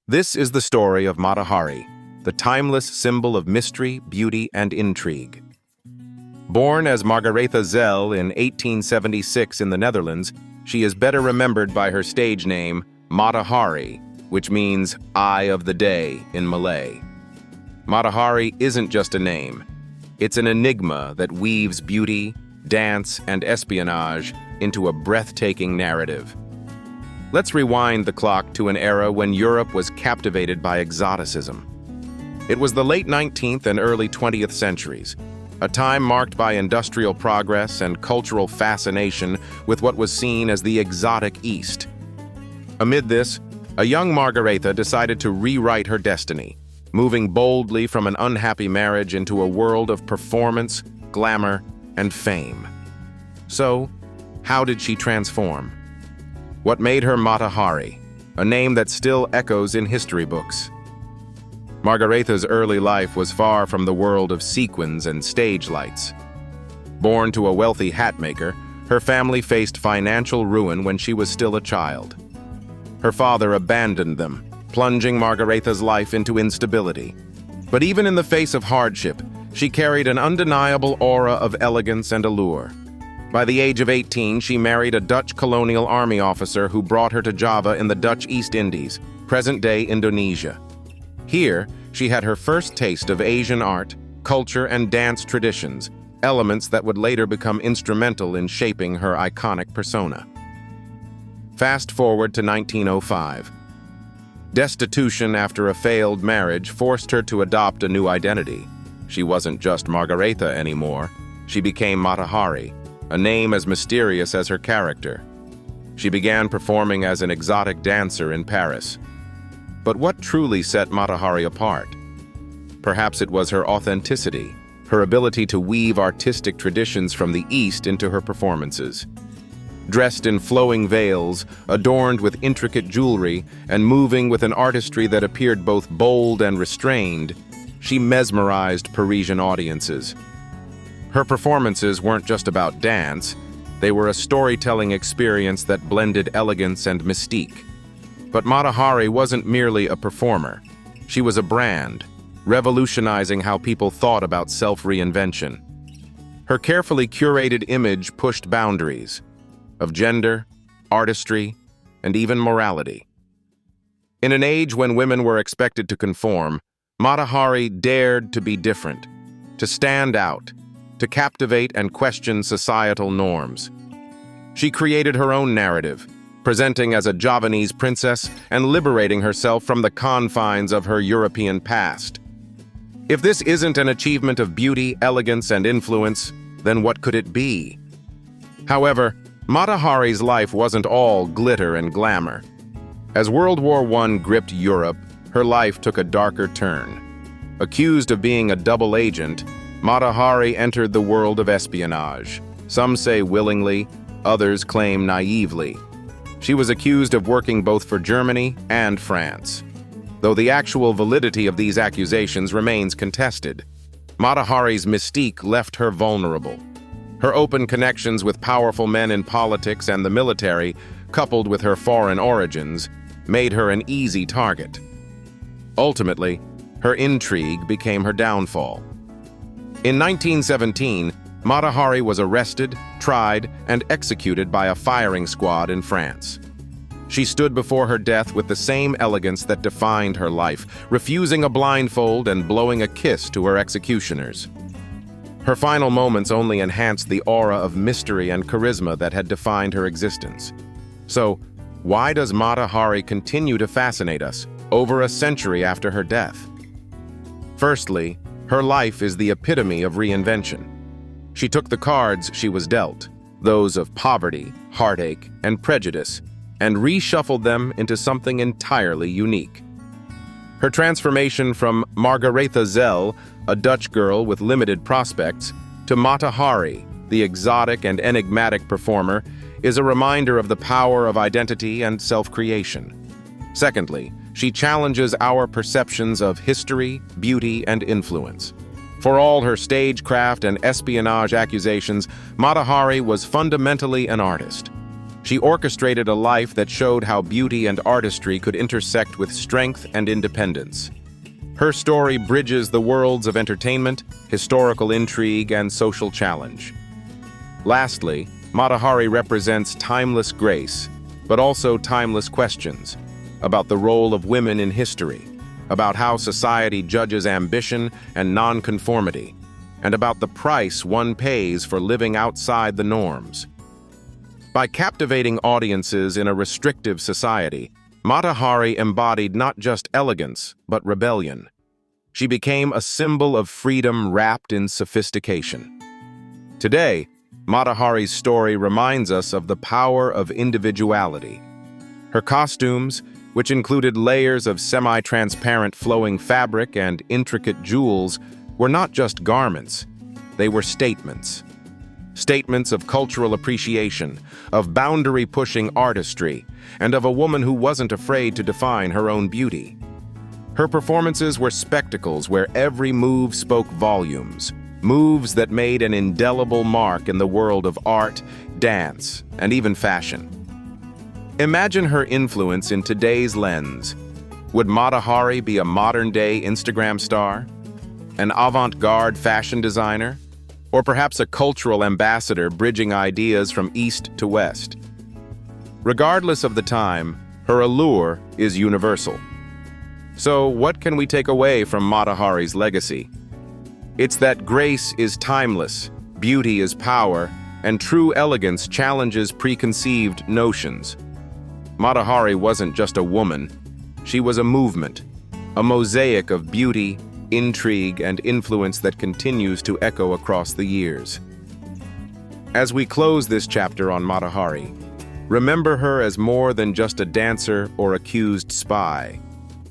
This is the story of Mata Hari, the timeless symbol of mystery, beauty, and intrigue. Born as Margaretha Zell in 1876 in the Netherlands, she is better remembered by her stage name, Mata Hari, which means Eye of the Day in Malay. Mata Hari isn't just a name. It's an enigma that weaves beauty, dance, and espionage into a breathtaking narrative. Let's rewind the clock to an era when Europe was captivated by exoticism. It was the late 19th and early 20th centuries, a time marked by industrial progress and cultural fascination with what was seen as the exotic East. Amid this, a young Margaretha decided to rewrite her destiny, moving boldly from an unhappy marriage into a world of performance, glamour, and fame. So, how did she transform? What made her Mata Hari, a name that still echoes in history books? Margaretha's early life was far from the world of sequins and stage lights. Born to a wealthy hatmaker, her family faced financial ruin when she was still a child. Her father abandoned them, plunging Margaretha's life into instability. But even in the face of hardship, she carried an undeniable aura of elegance and allure. By the age of 18, she married a Dutch colonial army officer who brought her to Java in the Dutch East Indies, present-day Indonesia. Here, she had her first taste of Asian art, culture, and dance traditions, elements that would later become instrumental in shaping her iconic persona. Fast forward to 1905. Destitution after a failed marriage forced her to adopt a new identity. She wasn't just Margaretha anymore. She became Mata Hari, a name as mysterious as her character. She began performing as an exotic dancer in Paris. But what truly set Mata Hari apart? Perhaps it was her authenticity, her ability to weave artistic traditions from the East into her performances. Dressed in flowing veils, adorned with intricate jewelry, and moving with an artistry that appeared both bold and restrained, she mesmerized Parisian audiences. Her performances weren't just about dance, they were a storytelling experience that blended elegance and mystique. But Mata Hari wasn't merely a performer. She was a brand, revolutionizing how people thought about self-reinvention. Her carefully curated image pushed boundaries of gender, artistry, and even morality. In an age when women were expected to conform, Mata Hari dared to be different, to stand out, to captivate and question societal norms. She created her own narrative, presenting as a Javanese princess and liberating herself from the confines of her European past. If this isn't an achievement of beauty, elegance, and influence, then what could it be? However, Mata Hari's life wasn't all glitter and glamour. As World War I gripped Europe, her life took a darker turn. Accused of being a double agent, Mata Hari entered the world of espionage. Some say willingly, others claim naively. She was accused of working both for Germany and France. Though the actual validity of these accusations remains contested, Mata Hari's mystique left her vulnerable. Her open connections with powerful men in politics and the military, coupled with her foreign origins, made her an easy target. Ultimately, her intrigue became her downfall. In 1917, Mata Hari was arrested, tried, and executed by a firing squad in France. She stood before her death with the same elegance that defined her life, refusing a blindfold and blowing a kiss to her executioners. Her final moments only enhanced the aura of mystery and charisma that had defined her existence. So, why does Mata Hari continue to fascinate us over a century after her death? Firstly, her life is the epitome of reinvention. She took the cards she was dealt, those of poverty, heartache, and prejudice, and reshuffled them into something entirely unique. Her transformation from Margaretha Zell, a Dutch girl with limited prospects, to Mata Hari, the exotic and enigmatic performer, is a reminder of the power of identity and self-creation. Secondly, she challenges our perceptions of history, beauty, and influence. For all her stagecraft and espionage accusations, Mata Hari was fundamentally an artist. She orchestrated a life that showed how beauty and artistry could intersect with strength and independence. Her story bridges the worlds of entertainment, historical intrigue, and social challenge. Lastly, Mata Hari represents timeless grace, but also timeless questions about the role of women in history, about how society judges ambition and nonconformity, and about the price one pays for living outside the norms. By captivating audiences in a restrictive society, Mata Hari embodied not just elegance, but rebellion. She became a symbol of freedom wrapped in sophistication. Today, Mata Hari's story reminds us of the power of individuality. Her costumes, which included layers of semi-transparent flowing fabric and intricate jewels, were not just garments, they were statements. Statements of cultural appreciation, of boundary-pushing artistry, and of a woman who wasn't afraid to define her own beauty. Her performances were spectacles where every move spoke volumes, moves that made an indelible mark in the world of art, dance, and even fashion. Imagine her influence in today's lens. Would Mata Hari be a modern-day Instagram star? An avant-garde fashion designer? Or perhaps a cultural ambassador bridging ideas from east to west? Regardless of the time, her allure is universal. So what can we take away from Mata Hari's legacy? It's that grace is timeless, beauty is power, and true elegance challenges preconceived notions. Mata Hari wasn't just a woman, she was a movement, a mosaic of beauty, intrigue, and influence that continues to echo across the years. As we close this chapter on Mata Hari, remember her as more than just a dancer or accused spy.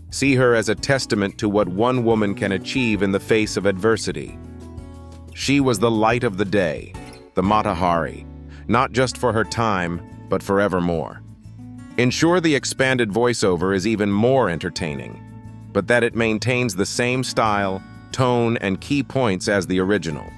See her as a testament to what one woman can achieve in the face of adversity. She was the light of the day, the Mata Hari, not just for her time, but forevermore. Ensure the expanded voiceover is even more entertaining, but that it maintains the same style, tone, and key points as the original.